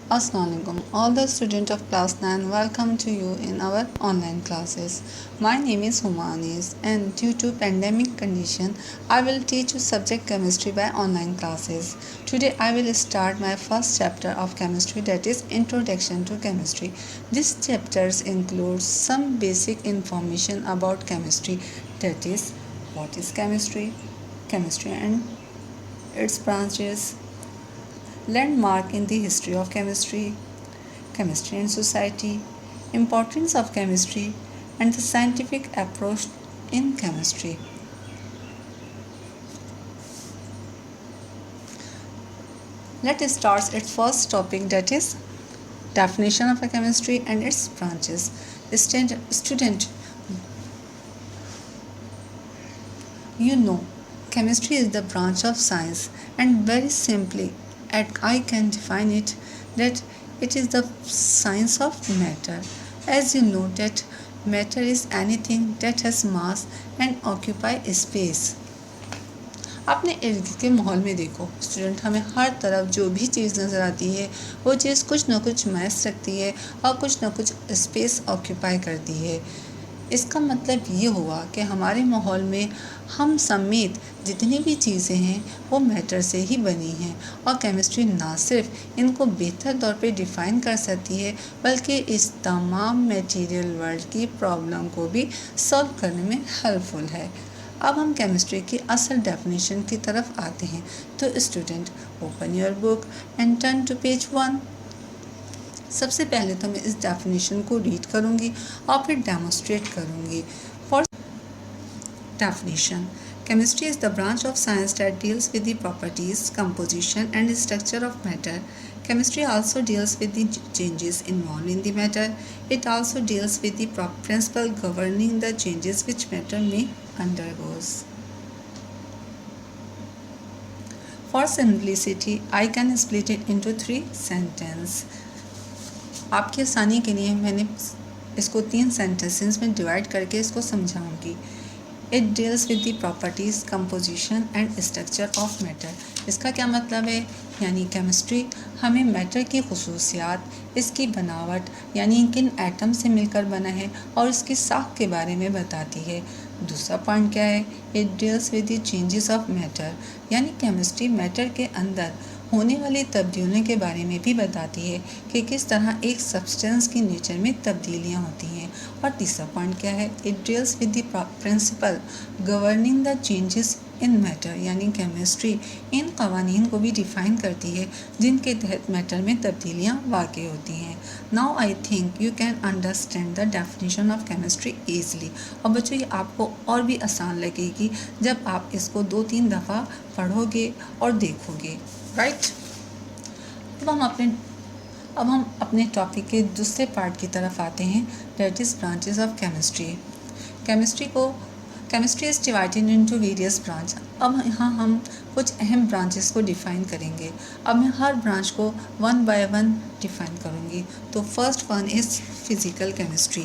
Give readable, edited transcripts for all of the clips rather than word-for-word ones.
Assalamualaikum. All the students of class 9 welcome to you in our online classes. My name is Humanis and due to pandemic condition I will teach you subject chemistry by online classes. Today I will start my first chapter of chemistry, that is Introduction to Chemistry. This chapters includes some basic information about chemistry, that is what is chemistry and its branches, landmark in the history of chemistry, chemistry and society, importance of chemistry, and the scientific approach in chemistry. Let's start its first topic, that is definition of a chemistry and its branches. Student, you know, chemistry is the branch of science, and very simply, I can define it that it is the science of matter. As you know that matter is anything that has mass and occupy space. अपने इर्द गिर्द के माहौल में देखो student, हमें हर तरफ जो भी चीज़ नज़र आती है वो चीज़ कुछ ना कुछ मास रखती है और कुछ ना कुछ स्पेस ऑक्यूपाई करती है। इसका मतलब ये हुआ कि हमारे माहौल में हम समेत जितनी भी चीज़ें हैं वो मैटर से ही बनी हैं और केमिस्ट्री ना सिर्फ इनको बेहतर तौर पे डिफ़ाइन कर सकती है बल्कि इस तमाम मटेरियल वर्ल्ड की प्रॉब्लम को भी सॉल्व करने में हेल्पफुल है। अब हम केमिस्ट्री की असल डेफिनेशन की तरफ आते हैं। तो student, open your book and turn to page 1। सबसे पहले तो मैं इस डेफिनेशन को रीड करूँगी और फिर डेमोस्ट्रेट करूँगी। For definition, chemistry is the branch of science that deals with the properties, composition and structure of matter. Chemistry also deals with the changes involved in the matter. It also deals with the principle governing the changes which matter may undergoes. For simplicity, I can split it into 3 sentences. आपकी आसानी के लिए मैंने इसको 3 sentences में divide करके इसको समझाऊंगी। It deals with the properties, composition and structure of matter. इसका क्या मतलब है? यानी केमिस्ट्री हमें मैटर की खसूसियात, इसकी बनावट यानी किन एटम से मिलकर बना है और इसकी साख के बारे में बताती है। दूसरा पॉइंट क्या है? It deals with the changes of matter, यानी केमिस्ट्री मैटर के अंदर होने वाली तब्दीलियों के बारे में भी बताती है कि किस तरह एक सब्सटेंस की नेचर में तब्दीलियाँ होती हैं। और तीसरा पॉइंट क्या है? It deals with the principle governing the changes in matter, यानी केमिस्ट्री इन कवानीन को भी डिफ़ाइन करती है जिनके तहत मैटर में तब्दीलियाँ वाक़ई होती हैं। Now I think you can understand the definition of chemistry easily. और बच्चों, ये आपको और भी आसान लगेगी जब आप इसको 2-3 दफ़ा पढ़ोगे और देखोगे, राइट। अब हम अपने टॉपिक के दूसरे पार्ट की तरफ आते हैं, that is branches of chemistry. Chemistry is divided into various branch. अब यहाँ हम कुछ अहम ब्रांचेस को डिफ़ाइन करेंगे। अब मैं हर ब्रांच को 1 बाय 1 डिफ़ाइन करूँगी। तो first one is physical chemistry.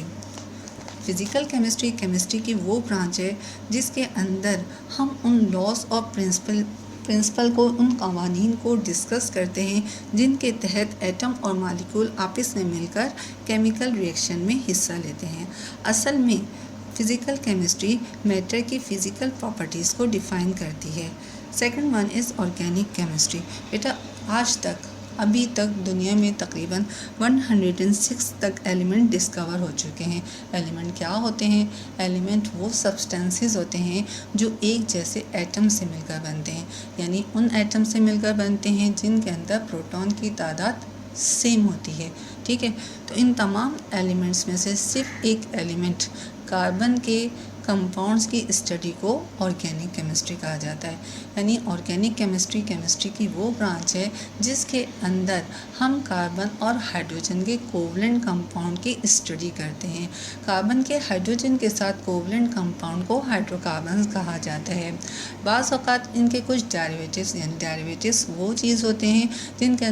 Physical chemistry chemistry की वो ब्रांच है जिसके अंदर हम उन लॉस और प्रिंसिपल को, उन कवानीन को डिस्कस करते हैं जिनके तहत एटम और मॉलिक्यूल आपस में मिलकर केमिकल रिएक्शन में हिस्सा लेते हैं। असल में फिज़िकल केमिस्ट्री मैटर की फ़िज़िकल प्रॉपर्टीज़ को डिफ़ाइन करती है। Second one is organic chemistry. बेटा, अभी तक दुनिया में तकरीबन 106 तक एलिमेंट डिस्कवर हो चुके हैं। एलिमेंट क्या होते हैं? एलिमेंट वो सब्सटेंसेस होते हैं जो एक जैसे एटम से मिलकर बनते हैं, यानी उन एटम से मिलकर बनते हैं जिनके अंदर प्रोटॉन की तादाद सेम होती है। ठीक है, तो इन तमाम एलिमेंट्स में से सिर्फ एक एलिमेंट कार्बन के कंपाउंड्स की स्टडी को ऑर्गेनिक केमिस्ट्री कहा जाता है। यानी ऑर्गेनिक केमिस्ट्री केमिस्ट्री की वो ब्रांच है जिसके अंदर हम कार्बन और हाइड्रोजन के कोवलेंट कंपाउंड की स्टडी करते हैं। कार्बन के हाइड्रोजन के साथ कोवलेंट कंपाउंड को हाइड्रोकार्बन कहा जाता है। बाज़ औक़ात इनके कुछ डेरिवेटिव्स, यानी डेरिवेटिव्स वो चीज़ होते हैं इनके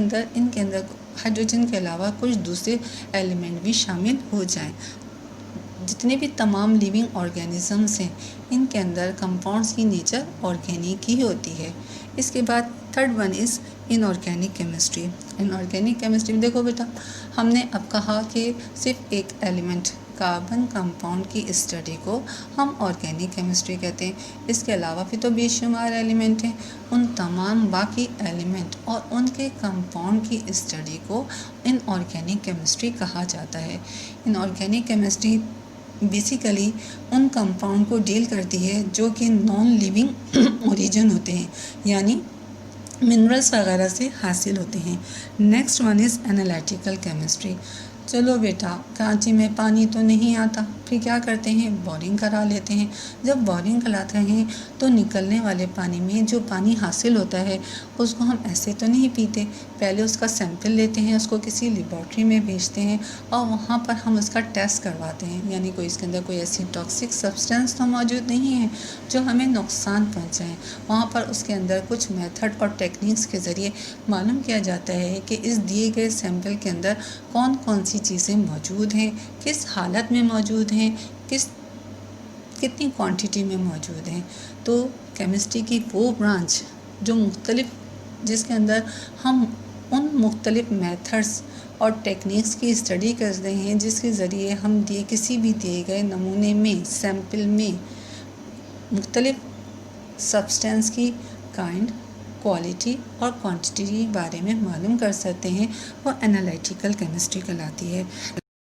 अंदर हाइड्रोजन के अलावा कुछ दूसरे एलिमेंट भी शामिल हो जाएं। जितने भी तमाम लिविंग ऑर्गेनिजम्स हैं इनके अंदर कंपाउंड्स की नेचर ऑर्गेनिक ही होती है। इसके बाद third one is inorganic chemistry. Inorganic chemistry में देखो बेटा, हमने अब कहा कि सिर्फ एक एलिमेंट कार्बन कंपाउंड की स्टडी को हम ऑर्गेनिक केमिस्ट्री कहते हैं। इसके अलावा भी तो बेशुमार एलिमेंट हैं, उन तमाम बाकी एलिमेंट और उनके कंपाउंड की स्टडी को इनऑर्गेनिक केमिस्ट्री कहा जाता है। इनऑर्गेनिक केमिस्ट्री बेसिकली उन कंपाउंड को डील करती है जो कि नॉन लिविंग ओरिजिन होते हैं, यानी मिनरल्स वगैरह से हासिल होते हैं। Next one is analytical chemistry. चलो बेटा, कांची में पानी तो नहीं आता, फिर क्या करते हैं, बोरिंग करा लेते हैं। जब बोरिंग कराते हैं तो निकलने वाले पानी में जो पानी हासिल होता है उसको हम ऐसे तो नहीं पीते, पहले उसका सैंपल लेते हैं, उसको किसी लेबॉर्ट्री में भेजते हैं और वहाँ पर हम उसका टेस्ट करवाते हैं, यानी कोई इसके अंदर कोई ऐसी टॉक्सिक सब्सटेंस तो मौजूद नहीं है जो हमें नुकसान पहुँचाएँ। वहाँ पर उसके अंदर कुछ मेथड और टेक्निक्स के ज़रिए मालूम किया जाता है कि इस दिए गए सैंपल के अंदर कौन कौन सी चीज़ें मौजूद हैं, किस हालत में मौजूद हैं, कितनी क्वांटिटी में मौजूद हैं। तो केमिस्ट्री की वो ब्रांच जो जिसके अंदर हम उन मुख्तलिफ मेथड्स और टेक्निक्स की स्टडी कर रहे हैं, जिसके ज़रिए हम किसी भी दिए गए नमूने में, सैंपल में मुख्तलिफ सब्सटेंस की काइंड, क्वालिटी और क्वांटिटी के बारे में मालूम कर सकते हैं, वो एनालिटिकल केमिस्ट्री कहलाती है।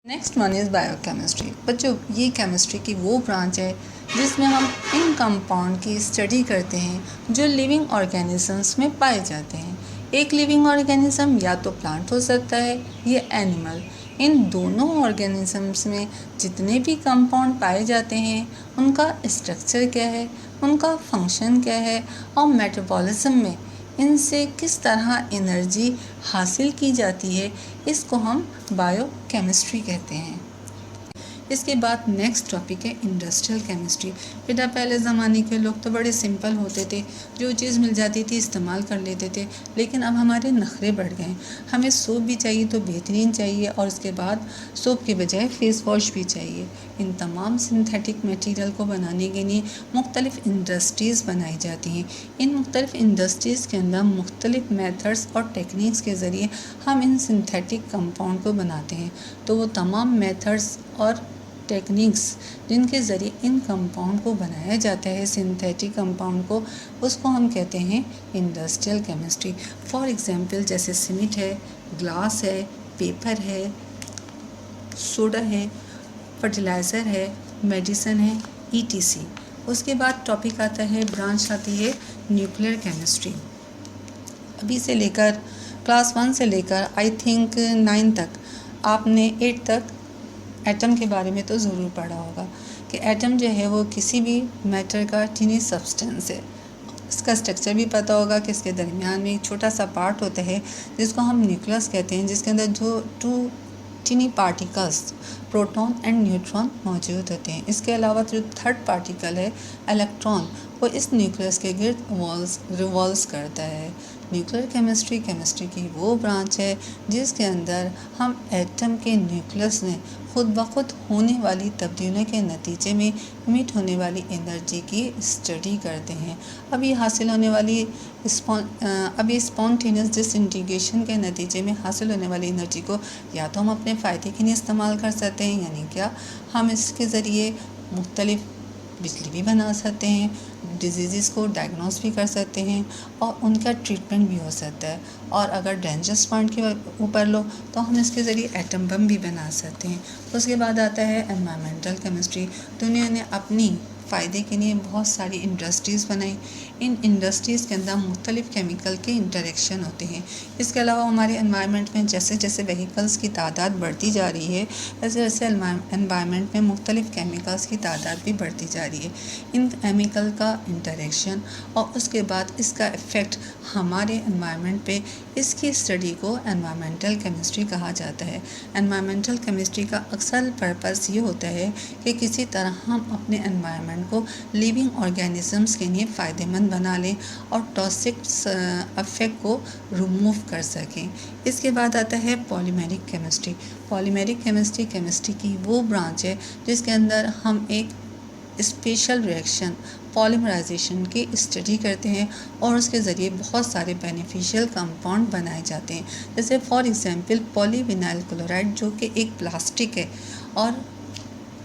Next one is biochemistry. बच्चों, ये केमिस्ट्री की वो ब्रांच है जिसमें हम इन कंपाउंड की स्टडी करते हैं जो लिविंग ऑर्गेनिजम्स में पाए जाते हैं। एक लिविंग ऑर्गेनिज्म या तो प्लांट हो सकता है या एनिमल। इन दोनों ऑर्गेनिजम्स में जितने भी कंपाउंड पाए जाते हैं उनका स्ट्रक्चर क्या है, उनका फंक्शन क्या है और मेटाबॉलिज्म में इनसे किस तरह एनर्जी हासिल की जाती है, इसको हम बायोकेमिस्ट्री कहते हैं। इसके बाद नेक्स्ट टॉपिक है इंडस्ट्रियल केमिस्ट्री। बेटा, पहले ज़माने के लोग तो बड़े सिंपल होते थे, जो चीज़ मिल जाती थी इस्तेमाल कर लेते थे, लेकिन अब हमारे नखरे बढ़ गए। हमें सोप भी चाहिए तो बेहतरीन चाहिए, और उसके बाद सोप के बजाय फेस वॉश भी चाहिए। इन तमाम सिंथेटिक मटेरियल को बनाने के लिए मुख्तलिफ इंडस्ट्रीज़ बनाई जाती हैं। इन मुख्तलिफ इंडस्ट्रीज़ के अंदर मुख्तलिफ मेथड्स और टेक्निक्स के ज़रिए हम इन सिंथेटिक कंपाउंड को बनाते हैं। तो वो तमाम मेथड्स और टेक्निक्स जिनके ज़रिए इन कंपाउंड को बनाया जाता है, सिंथेटिक कंपाउंड को, उसको हम कहते हैं इंडस्ट्रियल केमिस्ट्री। फॉर एग्जांपल, जैसे सीमेंट है, ग्लास है, पेपर है, सोडा है, फर्टिलाइज़र है, मेडिसिन है, ETC। उसके बाद टॉपिक आता है, ब्रांच आती है न्यूक्लियर केमिस्ट्री। अभी से लेकर क्लास 1 से लेकर आई थिंक 9 तक आपने 8 तक एटम के बारे में तो ज़रूर पढ़ा होगा कि एटम जो है वो किसी भी मैटर का टीनी सब्सटेंस है। इसका स्ट्रक्चर भी पता होगा कि इसके दरमियान में एक छोटा सा पार्ट होता है जिसको हम न्यूक्लियस कहते हैं, जिसके अंदर जो 2 tiny particles proton and neutron मौजूद होते हैं। इसके अलावा जो थर्ड पार्टिकल है इलेक्ट्रॉन, वो इस न्यूक्लियस के गिर्द रिवॉल्व करता है। न्यूक्लियर केमिस्ट्री की वो ब्रांच है जिसके अंदर हम एटम के न्यूक्लियस में खुद ब खुद होने वाली तब्दीलियों के नतीजे में इमिट होने वाली एनर्जी की स्टडी करते हैं। अब ये हासिल होने वाली स्पॉन्टेनियस डिसइंटीग्रेशन के नतीजे में हासिल होने वाली एनर्जी को या तो हम अपने फ़ायदे के लिए इस्तेमाल कर सकते हैं, यानी क्या हम इसके ज़रिए मुख्तलिफ बिजली भी बना सकते हैं, डिजीज़ को डायग्नोस भी कर सकते हैं और उनका ट्रीटमेंट भी हो सकता है। और अगर डेंजरस पॉइंट के ऊपर लो तो हम इसके ज़रिए एटम बम भी बना सकते हैं। उसके बाद आता है एनवायरमेंटल केमिस्ट्री। दुनिया ने अपनी फ़ायदे के लिए बहुत सारी इंडस्ट्रीज़ बनाई। इन इंडस्ट्रीज़ के अंदर मुख्तलिफ़ केमिकल के इंटरेक्शन होते हैं। इसके अलावा हमारे एनवायरनमेंट में जैसे जैसे व्हीकल्स की तादाद बढ़ती जा रही है, वैसे वैसे एनवायरनमेंट में मुख्तलिफ़ केमिकल्स की तादाद भी बढ़ती जा रही है। इन केमिकल का इंटरेक्शन और उसके बाद इसका इफ़ेक्ट हमारे एनवायरनमेंट पे, इसकी स्टडी को एनवायरमेंटल केमिस्ट्री कहा जाता है। एनवायरमेंटल केमिस्ट्री का अक्सर पर्पस ये होता है कि किसी तरह हम अपने एनवायरनमेंट को लिविंग ऑर्गेनिजम्स के लिए फ़ायदेमंद बना लें और टॉक्सिक इफेक्ट को रिमूव कर सकें। इसके बाद आता है पॉलीमेरिक केमिस्ट्री। पॉलीमेरिक केमिस्ट्री की वो ब्रांच है जिसके अंदर हम एक स्पेशल रिएक्शन पॉलीमराइजेशन की स्टडी करते हैं और उसके ज़रिए बहुत सारे बेनिफिशियल कंपाउंड बनाए जाते हैं। जैसे फॉर एग्जांपल पॉलीविनाइल क्लोराइड जो कि एक प्लास्टिक है और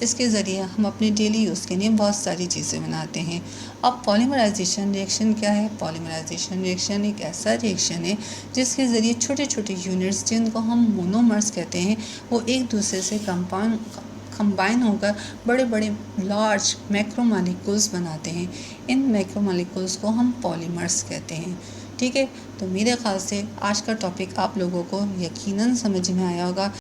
इसके ज़रिए हम अपने डेली यूज़ के लिए बहुत सारी चीज़ें बनाते हैं। अब पॉलीमराइजेशन रिएक्शन क्या है? पॉलीमराइजेशन रिएक्शन एक ऐसा रिएक्शन है जिसके ज़रिए छोटे छोटे यूनिट्स जिनको हम मोनोमर्स कहते हैं वो एक दूसरे से कंबाइन होकर बड़े बड़े लार्ज मैक्रोमॉलिक्यूल्स बनाते हैं। इन मैक्रोमॉलिक्यूल्स को हम पॉलीमर्स कहते हैं। ठीक है, तो मेरे ख्याल से आज का टॉपिक आप लोगों को यकीनन समझ में आया होगा।